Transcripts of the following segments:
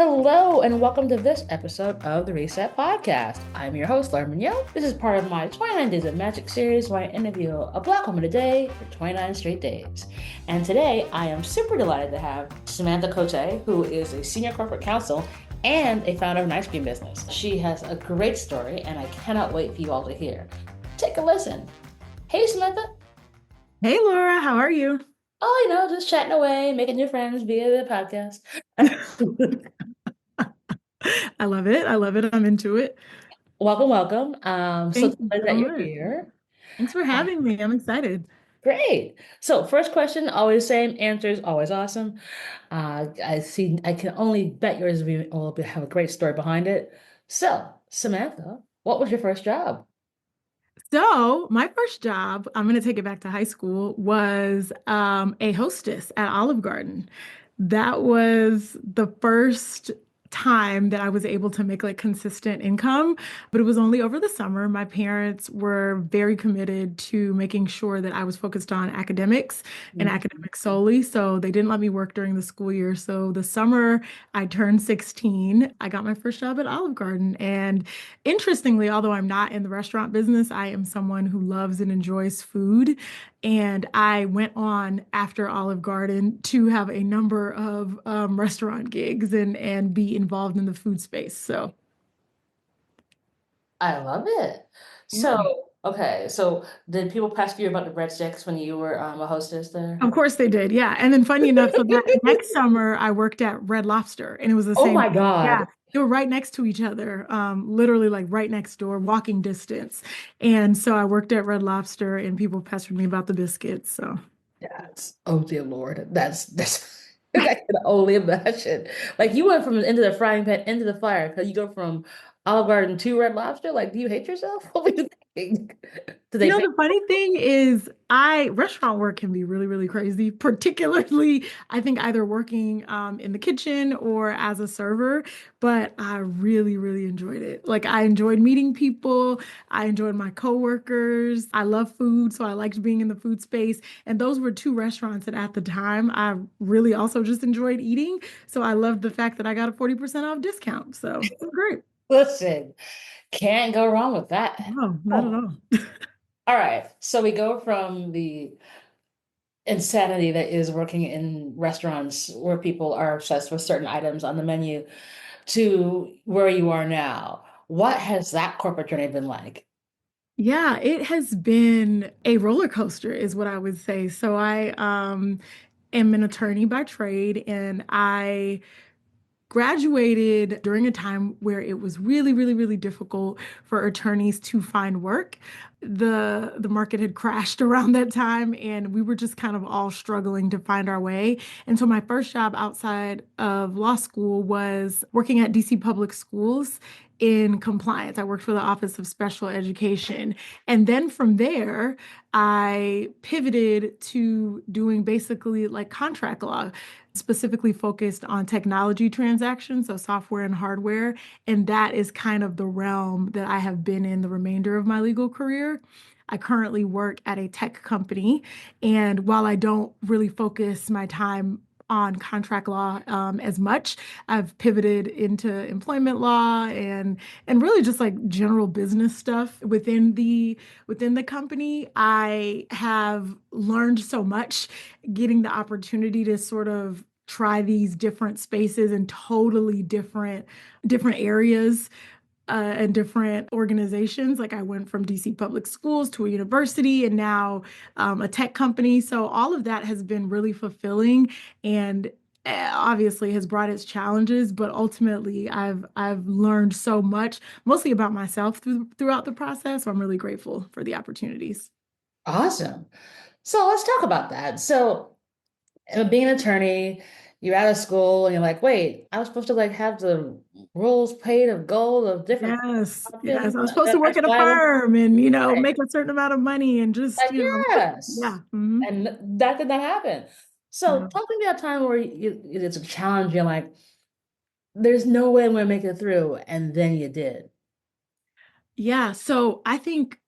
Hello, and welcome to this episode of the Reset Podcast. I'm your host, Laura Mignot. This is part of my 29 Days of Magic series where I interview a Black woman a day for 29 straight days. And today I am super delighted to have Samantha Kotey, who is a Senior Corporate Counsel and a founder of an ice cream business. She has a great story, and I cannot wait for you all to hear. Take a listen. Hey, Samantha. Hey Laura, how are you? Oh, just chatting away, making new friends via the podcast. I love it. I love it. I'm into it. Welcome, welcome. So Thank you glad so that you're much. here. Thanks for having me. I'm excited. Great. So first question, always same, answers always awesome. I can only bet yours will have a great story behind it. So, Samantha, what was your first job? So, my first job, I'm going to take it back to high school, was a hostess at Olive Garden. That was the first time that I was able to make like consistent income, but it was only over the summer. My parents were very committed to making sure that I was focused on academics and Mhm. academics solely. So they didn't let me work during the school year. So the summer I turned 16, I got my first job at Olive Garden. And interestingly, although I'm not in the restaurant business, I am someone who loves and enjoys food. And I went on after Olive Garden to have a number of restaurant gigs and be involved in the food space. So, I love it. yeah. So did people pass you about the breadsticks when you were a hostess there? Of course they did. Yeah. And then funny enough, so that next summer I worked at Red Lobster and it was the Oh same. my Yeah. God. They were right next to each other, literally like right next door, walking distance. And so I worked at Red Lobster and people pestered me about the biscuits. So Oh dear Lord. That's I can only imagine. Like you went from into the frying pan into the fire because you go from Olive Garden to Red Lobster. Like, do you hate yourself? What were you thinking? Do you they know, pay? the funny thing is, restaurant work can be really, really crazy, particularly, I think, either working in the kitchen or as a server. But I really, really enjoyed it. Like, I enjoyed meeting people, I enjoyed my coworkers. I love food, so I liked being in the food space. And those were two restaurants that at the time I really also just enjoyed eating. So I loved the fact that I got a 40% off discount. So it was great. Listen, can't go wrong with that. No, not at Oh, all. all right. So we go from the insanity that is working in restaurants where people are obsessed with certain items on the menu to where you are now. What has that corporate journey been like? Yeah, it has been a roller coaster, is what I would say. So I am an attorney by trade, and I graduated during a time where it was really, really, really difficult for attorneys to find work. The market had crashed around that time, and we were just kind of all struggling to find our way. And so my first job outside of law school was working at DC Public Schools in compliance. I worked for the Office of Special Education. And then from there, I pivoted to doing basically like contract law, specifically focused on technology transactions, so software and hardware. And that is kind of the realm that I have been in the remainder of my legal career. I currently work at a tech company, and while I don't really focus my time on contract law as much, I've pivoted into employment law and really just like general business stuff within the company. I have learned so much getting the opportunity to sort of try these different spaces and totally different areas and different organizations. Like I went from DC Public Schools to a university and now a tech company. So all of that has been really fulfilling and obviously has brought its challenges, but ultimately I've learned so much, mostly about myself throughout the process. So I'm really grateful for the opportunities. Awesome. So let's talk about that. So, being an attorney, you're out of school and you're like, wait, I was supposed to like have the rules paid of gold of different Yes, yes. options. I was supposed to work That's at a why I went. firm and, Right. make a certain amount of money and just, Like, yes. yeah. Mhm. And that did not happen. So Yeah. talk to me about a time where it's a challenge. You're like, there's no way I'm going to make it through. And then you did. Yeah, so I think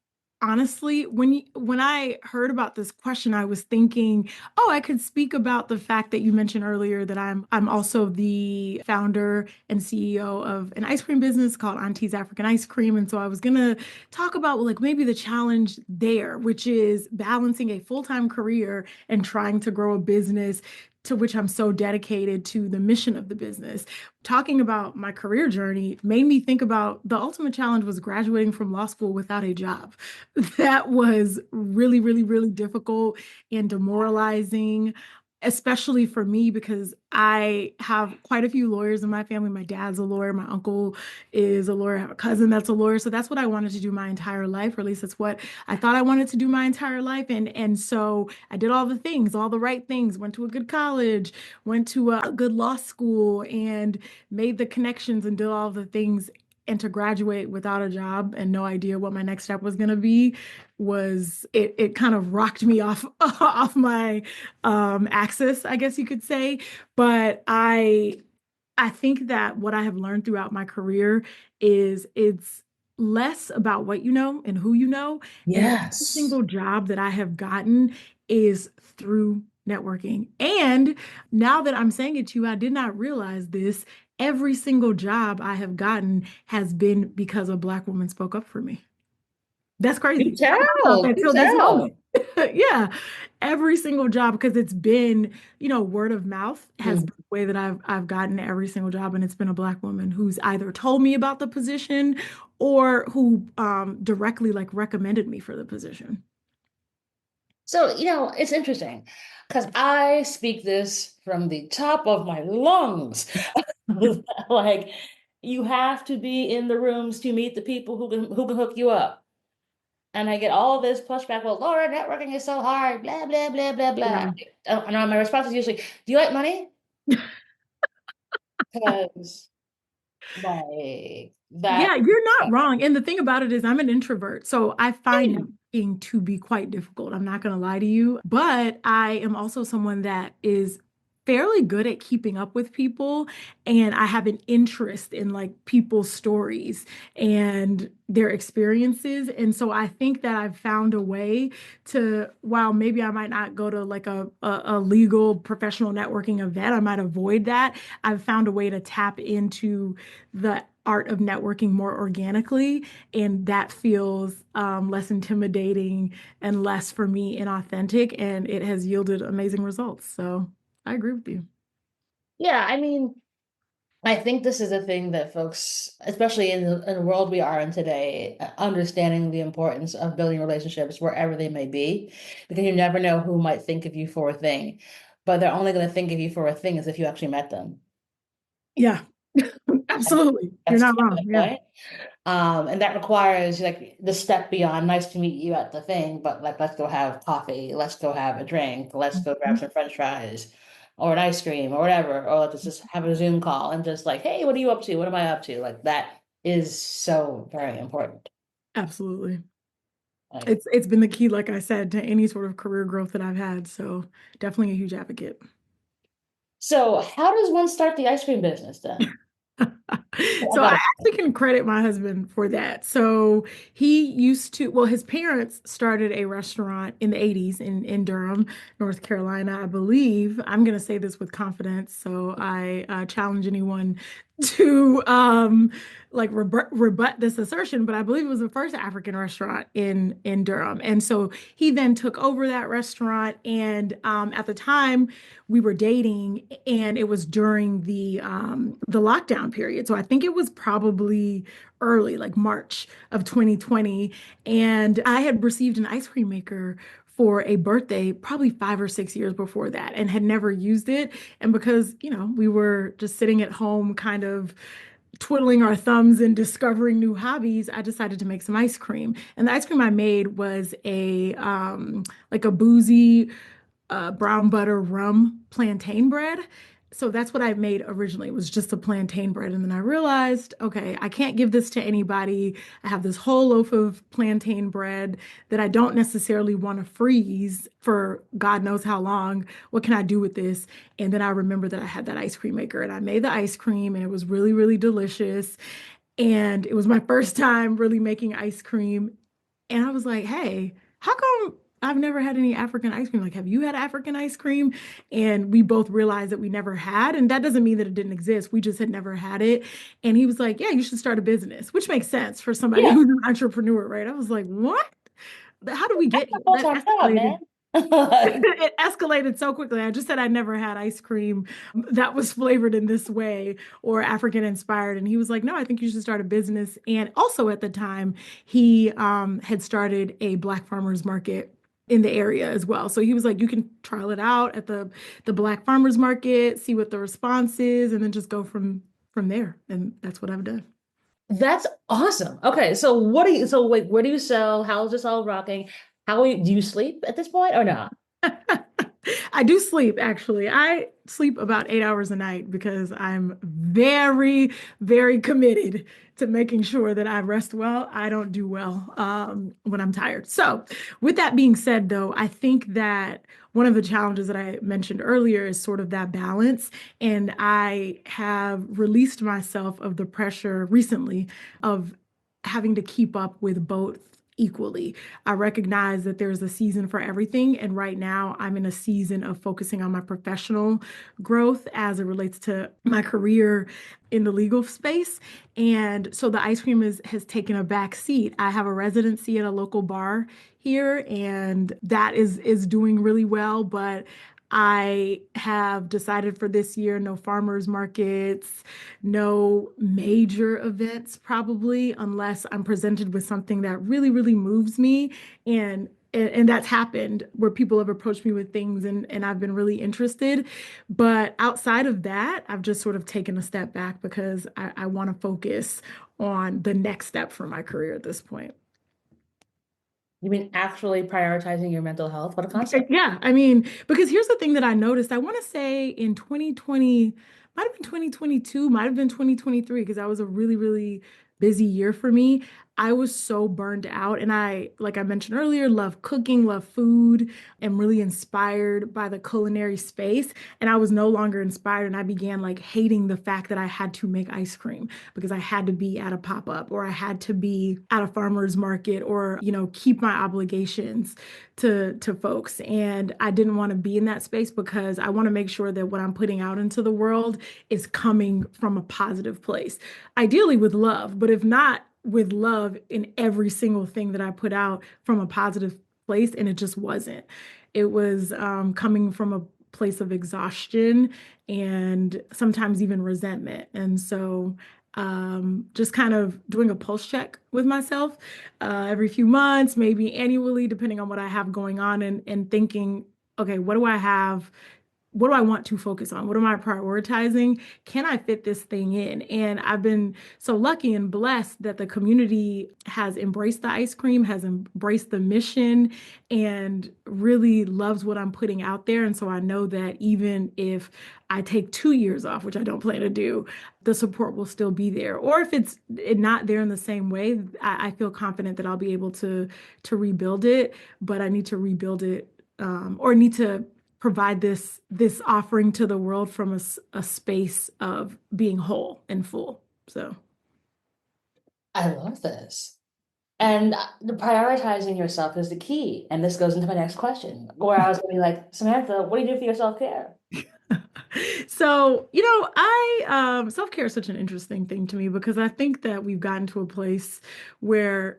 honestly, when I heard about this question, I was thinking, oh, I could speak about the fact that you mentioned earlier that I'm also the founder and CEO of an ice cream business called Auntie's African Ice Cream. And so I was gonna talk about like maybe the challenge there, which is balancing a full-time career and trying to grow a business to which I'm so dedicated to the mission of the business. Talking about my career journey made me think about the ultimate challenge was graduating from law school without a job. That was really, really, really difficult and demoralizing, especially for me because I have quite a few lawyers in my family. My dad's a lawyer, my uncle is a lawyer, I have a cousin that's a lawyer. So that's what I wanted to do my entire life, or at least that's what I thought I wanted to do my entire life. And so I did all the things, all the right things, went to a good college, went to a good law school, and made the connections and did all the things. And to graduate without a job and no idea what my next step was going to be was it kind of rocked me off off my axis, I guess you could say. But I think that what I have learned throughout my career is it's less about what you know and who you know. And every Yes. single job that I have gotten is through networking. And now that I'm saying it to you, I did not realize this. Every single job I have gotten has been because a Black woman spoke up for me. That's You crazy. I never thought tell. that You till this tell. moment. Yeah, every single job because it's been, word of mouth has been Mm. the way that I've gotten every single job, and it's been a Black woman who's either told me about the position or who directly like recommended me for the position. So, it's interesting because I speak this from the top of my lungs. Like, you have to be in the rooms to meet the people who can hook you up. And I get all this pushback. Well, Laura, networking is so hard. Blah blah blah blah blah. Yeah. And my response is usually, "Do you like money?" Because like that. Yeah, you're not wrong. And the thing about it is, I'm an introvert. So I find networking to be quite difficult. I'm not going to lie to you. But I am also someone that is fairly good at keeping up with people. And I have an interest in like people's stories and their experiences. And so I think that I've found a way to, while maybe I might not go to like a legal professional networking event, I might avoid that. I've found a way to tap into the art of networking more organically, and that feels less intimidating and less for me inauthentic, and it has yielded amazing results. So I agree with you. Yeah, I mean, I think this is a thing that folks, especially in the world we are in today, understanding the importance of building relationships wherever they may be, because you never know who might think of you for a thing, but they're only going to think of you for a thing as if you actually met them. Yeah, And absolutely. You're that's not kind of wrong. the Yeah. point. And that requires like the step beyond nice to meet you at the thing, but like let's go have coffee, let's go have a drink, let's go grab Mhm. some French fries or an ice cream or whatever, or let's just have a Zoom call and just like, hey, what are you up to? What am I up to? Like that is so very important. Absolutely. Like, It's been the key, like I said, to any sort of career growth that I've had. So definitely a huge advocate. so how does one start the ice cream business then? I So I got actually can credit my husband for that. So he used to, well, his parents started a restaurant in the 80s in Durham, North Carolina, I believe. I'm going to say this with confidence. So I challenge anyone to like rebut this assertion, but I believe it was the first African restaurant in Durham. And so he then took over that restaurant. And at the time, we were dating and it was during the lockdown period. So I think it was probably early, like March of 2020. And I had received an ice cream maker for a birthday probably 5 or 6 years before that and had never used it. And because, we were just sitting at home kind of twiddling our thumbs and discovering new hobbies, I decided to make some ice cream. And the ice cream I made was a like a boozy brown butter rum plantain bread. So that's what I made originally. It was just a plantain bread. And then I realized, okay, I can't give this to anybody. I have this whole loaf of plantain bread that I don't necessarily want to freeze for God knows how long. What can I do with this? And then I remember that I had that ice cream maker and I made the ice cream and it was really, really delicious. And it was my first time really making ice cream And I was like, hey, how come I've never had any African ice cream? Like, have you had African ice cream? And we both realized that we never had. And that doesn't mean that it didn't exist. We just had never had it. And he was like, yeah, you should start a business, which makes sense for somebody Yeah, who's an entrepreneur, right? I was like, what? How do we that's get a here? That full-time job, escalated. man. Like, It escalated so quickly. I just said I never had ice cream that was flavored in this way or African inspired. And he was like, no, I think you should start a business. And also at the time, he had started a Black farmers market in the area as well. So he was like, you can trial it out at the Black farmers market, see what the response is, and then just go from there. And that's what I've done. that's awesome. Okay, so wait, where do you sell? How is this all rocking? Do you sleep at this point or not? I do sleep, actually. I sleep about 8 hours a night because I'm very, very committed to making sure that I rest well. I don't do well when I'm tired. So, with that being said, though, I think that one of the challenges that I mentioned earlier is sort of that balance. And I have released myself of the pressure recently of having to keep up with both equally. I recognize that there's a season for everything. And right now, I'm in a season of focusing on my professional growth as it relates to my career in the legal space. And so the ice cream has taken a back seat. I have a residency at a local bar here, and that is doing really well. But I have decided for this year, no farmers markets, no major events, probably, unless I'm presented with something that really, really moves me. And that's happened where people have approached me with things and I've been really interested. But outside of that, I've just sort of taken a step back because I want to focus on the next step for my career at this point. You mean actually prioritizing your mental health? What a concept. Yeah, I mean, because here's the thing that I noticed. I want to say in 2020, might have been 2022, might have been 2023, because that was a really, really busy year for me. I was so burned out. And like I mentioned earlier, love cooking, love food, am really inspired by the culinary space. And I was no longer inspired. And I began like hating the fact that I had to make ice cream because I had to be at a pop-up or I had to be at a farmer's market or, keep my obligations to folks. And I didn't want to be in that space because I want to make sure that what I'm putting out into the world is coming from a positive place. Ideally with love, but if not with love in every single thing that I put out from a positive place, and it just wasn't. It was coming from a place of exhaustion and sometimes even resentment. And so just kind of doing a pulse check with myself every few months, maybe annually, depending on what I have going on, and thinking, okay, what do I have? What do I want to focus on? What am I prioritizing? Can I fit this thing in? And I've been so lucky and blessed that the community has embraced the ice cream, has embraced the mission, and really loves what I'm putting out there. And so I know that even if I take 2 years off, which I don't plan to do, the support will still be there. Or if it's not there in the same way, I feel confident that I'll be able to rebuild it. But I need to rebuild it or need to provide this offering to the world from a space of being whole and full. So I love this. And the prioritizing yourself is the key. And this goes into my next question, where I was going to be like, Samantha, what do you do for your self-care? so I self-care is such an interesting thing to me because I think that we've gotten to a place where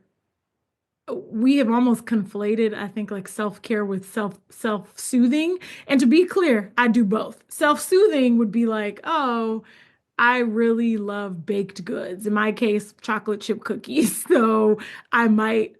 we have almost conflated, I think, like self-care with self-soothing. And to be clear, I do both. Self-soothing would be like, oh, I really love baked goods. In my case, chocolate chip cookies. So I might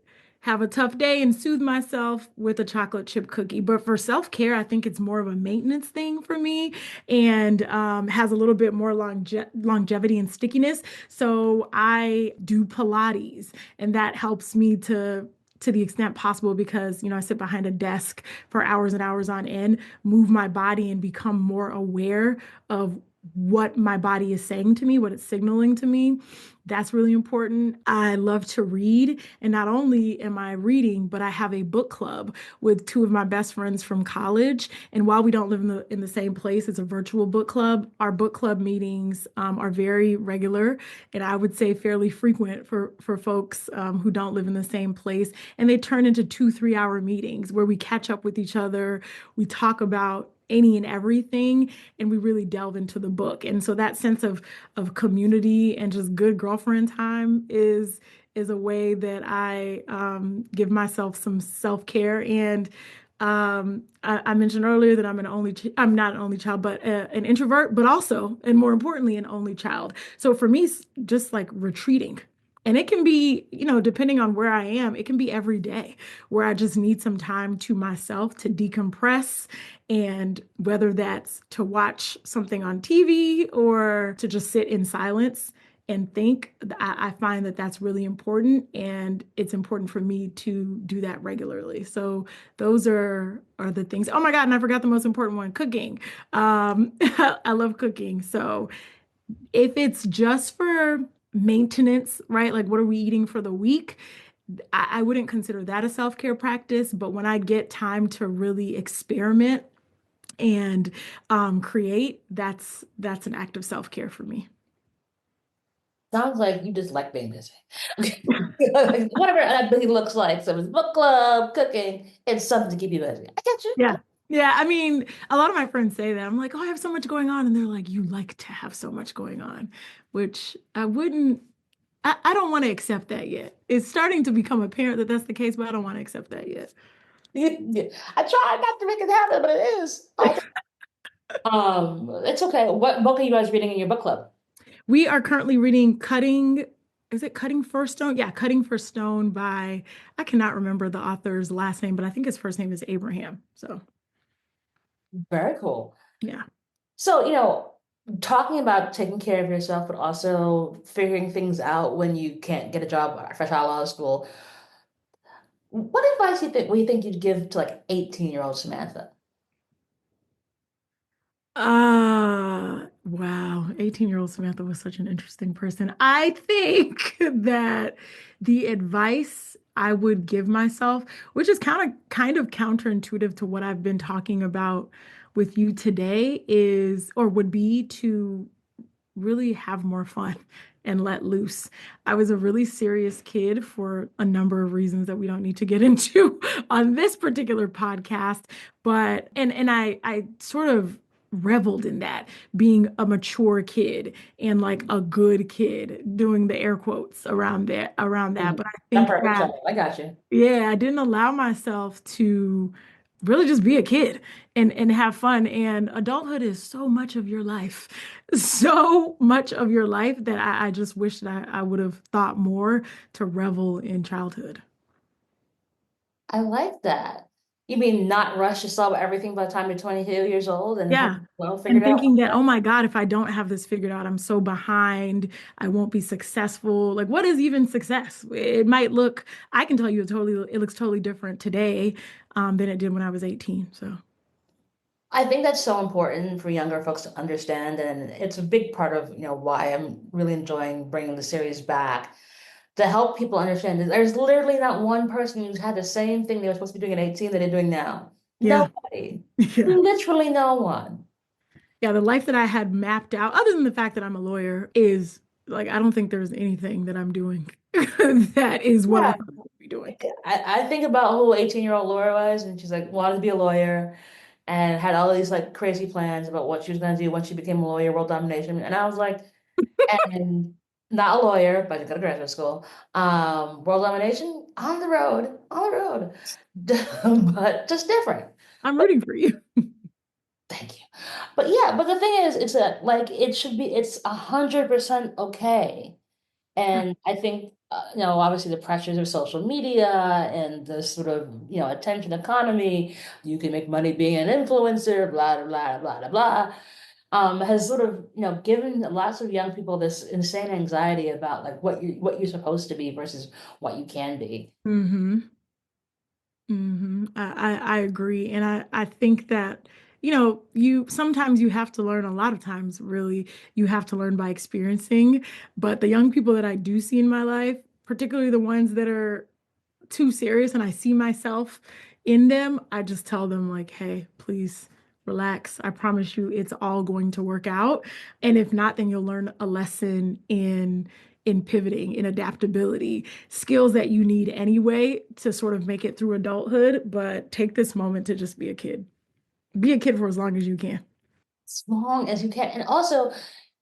have a tough day and soothe myself with a chocolate chip cookie. But for self-care, I think it's more of a maintenance thing for me and has a little bit more longevity and stickiness. So I do Pilates, and that helps me to the extent possible because I sit behind a desk for hours and hours on end, move my body and become more aware of what my body is saying to me, what it's signaling to me. That's really important. I love to read, and not only am I reading, but I have a book club with two of my best friends from college. And while we don't live in the same place, it's a virtual book club. Our book club meetings are very regular, and I would say fairly frequent for folks who don't live in the same place. And they turn into 2 3 hour meetings where we catch up with each other. We talk about any and everything, and we really delve into the book. And so that sense of community and just good girlfriend time is a way that I give myself some self-care. And I mentioned earlier that I'm not an only child, but an introvert, but also, and more importantly, an only child. So for me, it's just like retreating. And it can be, depending on where I am, it can be every day where I just need some time to myself to decompress. And whether that's to watch something on TV or to just sit in silence and think, I find that that's really important. And it's important for me to do that regularly. So those are the things. Oh my God, and I forgot the most important one, cooking. I love cooking. So if it's just for maintenance, right? Like what are we eating for the week? I wouldn't consider that a self-care practice, but when I get time to really experiment and create, that's an act of self-care for me. Sounds like you just like being busy. Whatever that busy looks like. So it's book club, cooking, it's something to keep you busy. I get you. Yeah. Yeah, I mean, a lot of my friends say that. I'm like, oh, I have so much going on. And they're like, you like to have so much going on, which I don't want to accept that yet. It's starting to become apparent that that's the case, but I don't want to accept that yet. I try not to make it happen, but it is. It's okay. What book are you guys reading in your book club? We are currently reading is it Cutting for Stone? Yeah, Cutting for Stone by, I cannot remember the author's last name, but I think his first name is Abraham. So, Very cool. yeah. So, talking about taking care of yourself, but also figuring things out when you can't get a job fresh out of law school. What advice do you think you'd give to like 18-year-old Samantha? Wow. 18-year-old Samantha was such an interesting person. I think that the advice I would give myself, which is kind of counterintuitive to what I've been talking about with you today, is or would be to really have more fun and let loose. I was a really serious kid for a number of reasons that we don't need to get into on this particular podcast, but and I sort of reveled in that, being a mature kid and like a good kid, doing the air quotes around that. But I That think perfect that, child. I got you. yeah, I didn't allow myself to really just be a kid and have fun. And adulthood is so much of your life, so much of your life that I just wish that I would have thought more to revel in childhood. I like that. You mean not rush to solve everything by the time you're 22 years old and have Yeah. it well And figured out? thinking that, oh my God, if I don't have this figured out, I'm so behind. I won't be successful. Like, what is even success? It might look, I can tell you it looks totally different today than it did when I was 18. So, I think that's so important for younger folks to understand, and it's a big part of, why I'm really enjoying bringing the series back to help people understand that there's literally not one person who's had the same thing they were supposed to be doing at 18 that they're doing now. yeah. Nobody. Yeah. Literally no one. Yeah, the life that I had mapped out, other than the fact that I'm a lawyer, is like I don't think there's anything that I'm doing that is what I Yeah. thought I would be doing. I think about who 18-year-old Laura was, and she's like wanted to be a lawyer and had all these like crazy plans about what she was going to do when she became a lawyer, world domination. And I was like, and not a lawyer, but I go to graduate school. World domination on the road, but just different. I'm But rooting for you. thank you. But yeah, but the thing is, it's that like it's 100% okay. And I think, obviously the pressures of social media and the sort of, attention economy, you can make money being an influencer, blah, blah, blah, blah, blah, has sort of, given lots of young people this insane anxiety about like what you're supposed to be versus what you can be. Hmm. I agree. And I think that you sometimes you have to learn, a lot of times, really, you have to learn by experiencing. But the young people that I do see in my life, particularly the ones that are too serious and I see myself in them, I just tell them, like, hey, please relax. I promise you it's all going to work out. And if not, then you'll learn a lesson in pivoting, in adaptability, skills that you need anyway to sort of make it through adulthood. But take this moment to just be a kid. Be a kid for as long as you can. As long as you can. And also,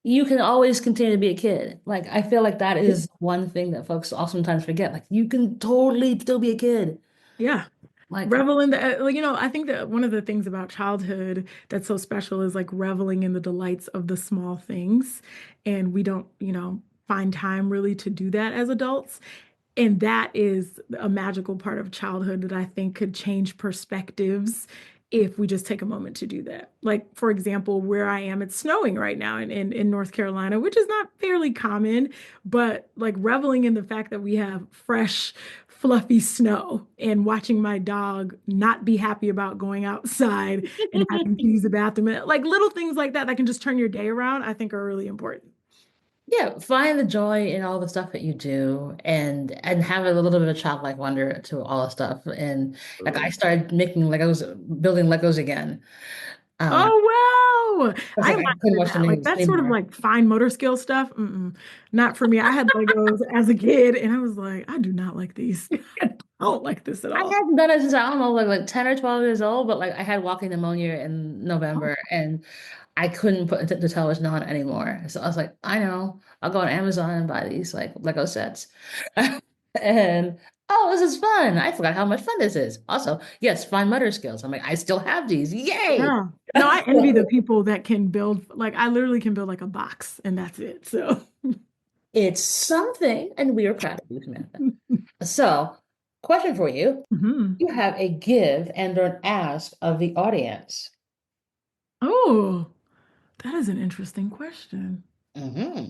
you can always continue to be a kid. Like, I feel like that is one thing that folks oftentimes forget. Like, you can totally still be a kid. Yeah. Like, Revel in the, I think that one of the things about childhood that's so special is like reveling in the delights of the small things. And we don't, find time really to do that as adults. And that is a magical part of childhood that I think could change perspectives if we just take a moment to do that. Like, for example, where I am, it's snowing right now in North Carolina, which is not fairly common, but like reveling in the fact that we have fresh, fluffy snow and watching my dog not be happy about going outside and having to use the bathroom, like little things like that that can just turn your day around, I think are really important. yeah, find the joy in all the stuff that you do and have a little bit of childlike wonder to all the stuff. And like I Absolutely. started making Legos, building Legos again. Um, Oh, wow. I was I like, am I not couldn't good watch at the that. Like news that's sort of anymore. like fine motor skill stuff. Not for me. I had Legos as a kid and I was like, I do not like these. I don't like this at I all. hadn't done it since I don't know, like 10 or 12 years old, but like I had walking pneumonia in Oh, November and I couldn't put the television on anymore. So I was like, I know, I'll go on Amazon and buy these like Lego sets. And oh, this is fun. I forgot how much fun this is. Also, yes, fine motor skills. I'm like, I still have these. Yay. yeah. No, I envy the people that can build, like I literally can build like a box and that's it. So, It's something, and we are proud of you, Samantha. So, question for you. Mhm. You have a give and or an ask of the audience. Oh, that is an interesting question. Hmm.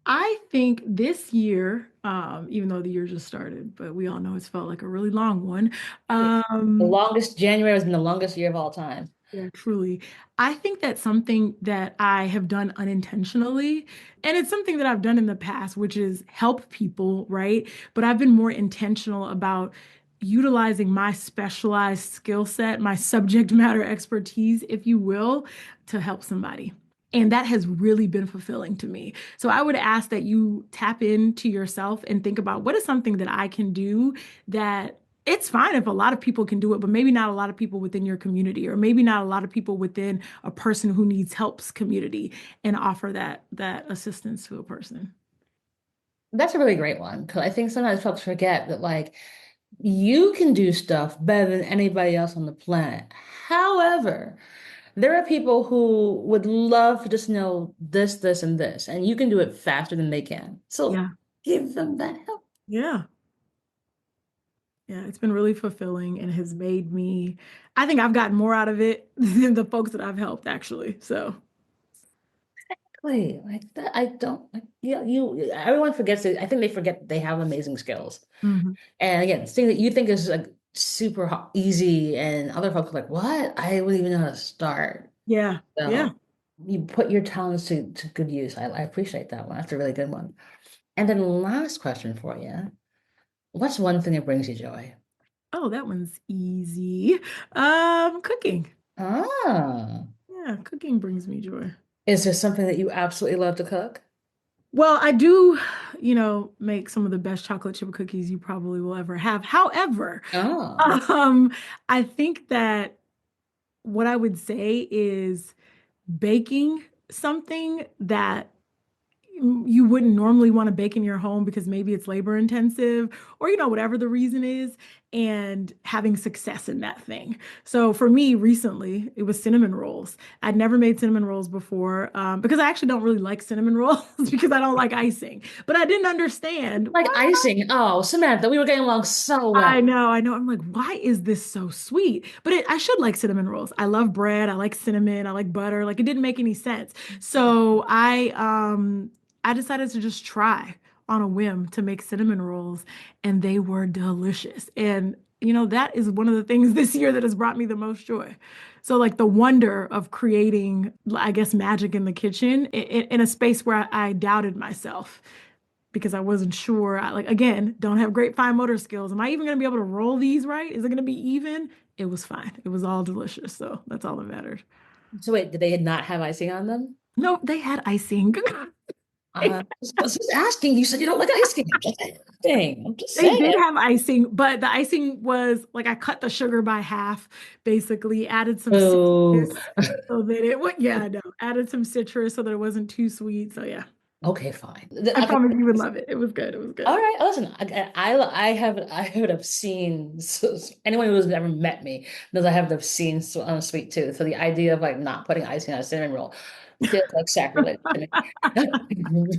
I think this year, even though the year just started, but we all know it's felt like a really long one. Yeah. The Um, longest, January has been the longest year of all time. yeah, truly. I think that's something that I have done unintentionally, and it's something that I've done in the past, which is help people, right? But I've been more intentional about utilizing my specialized skill set, my subject matter expertise, if you will, to help somebody. And that has really been fulfilling to me. So I would ask that you tap into yourself and think about what is something that I can do that it's fine if a lot of people can do it, but maybe not a lot of people within your community, or maybe not a lot of people within a person who needs help's community, and offer that assistance to a person. That's a really great one because I think sometimes folks forget that like you can do stuff better than anybody else on the planet. However, there are people who would love to just know this, this, and this, and you can do it faster than they can. So Yeah. give them that help. Yeah. Yeah. It's been really fulfilling and has made me, I think I've gotten more out of it than the folks that I've helped, actually. So, Wait, like that, I don't like yeah, everyone forgets it. I think they forget they have amazing skills. mhm. And again, thing that you think is like super easy, and other folks are like, what? I wouldn't even know how to start. Yeah. Yeah. So you put your talents to good use. I appreciate that one. That's a really good one. And then last question for you. What's one thing that brings you joy? Oh, that one's easy. Cooking. Ah, Yeah, cooking brings me joy. is there something that you absolutely love to cook? Well, I do, make some of the best chocolate chip cookies you probably will ever have. However, Oh, um, I think that what I would say is baking something that you wouldn't normally want to bake in your home because maybe it's labor intensive or whatever the reason is, and having success in that thing. So for me recently it was cinnamon rolls. I'd never made cinnamon rolls before, because I actually don't really like cinnamon rolls because I don't like icing, but I didn't understand like why. icing. Oh, Samantha, we were getting along so I well. know, I know. I'm like, why is this so sweet? But I should like cinnamon rolls. I love bread. I like cinnamon. I like butter. Like it didn't make any sense. So I decided to just try on a whim to make cinnamon rolls, and they were delicious. And that is one of the things this year that has brought me the most joy. So, like the wonder of creating, I guess, magic in the kitchen in a space where I doubted myself because I wasn't sure. Like, again, don't have great fine motor skills. Am I even going to be able to roll these right? Is it going to be even? It was fine. It was all delicious. So, that's all that mattered. So wait, did they not have icing on them? No, they had icing. I was just asking. You said you don't like icing. I'm just asking. I'm just They did saying. have icing, but the icing was like I cut the sugar by half, basically, added some Oh, citrus so that yeah, no, added some citrus so that it wasn't too sweet. So yeah, okay, fine. I Okay. promise you would love it. It was good. It was All good. right, listen. I would have seen anyone who's never met me knows I have the obscene sweet tooth. So the idea of like not putting icing on a cinnamon roll feels like sacrilege to me.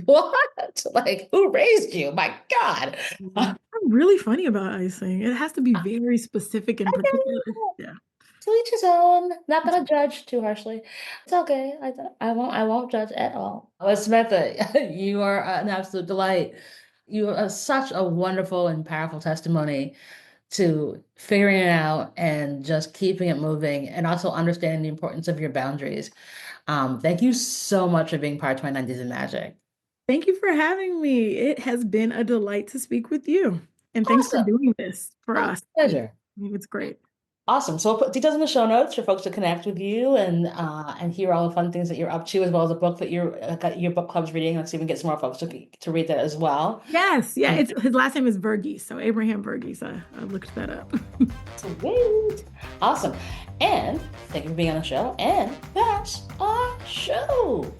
What? Like who raised you? My God. I'm really funny about icing. It has to be very specific and particular. Yeah. To each his own. Not gonna judge too harshly. It's okay. I won't. I won't judge at all. Well, Samantha, you are an absolute delight. You are such a wonderful and powerful testimony to figuring it out and just keeping it moving, and also understanding the importance of your boundaries. Thank you so much for being part of 29 Days of Magic. Thank you for having me. It has been a delight to speak with you. And thanks for Awesome. doing this for Oh, us. pleasure. It's great. Awesome. So I'll put details in the show notes for folks to connect with you and hear all the fun things that you're up to, as well as a book that you're got your book club's reading. Let's see if we can get some more folks to read that as well. Yes, yeah. Um, It's his last name is Verghese, so Abraham Verghese. I looked that up. Sweet. Awesome. And thank you for being on the show. And that's our show.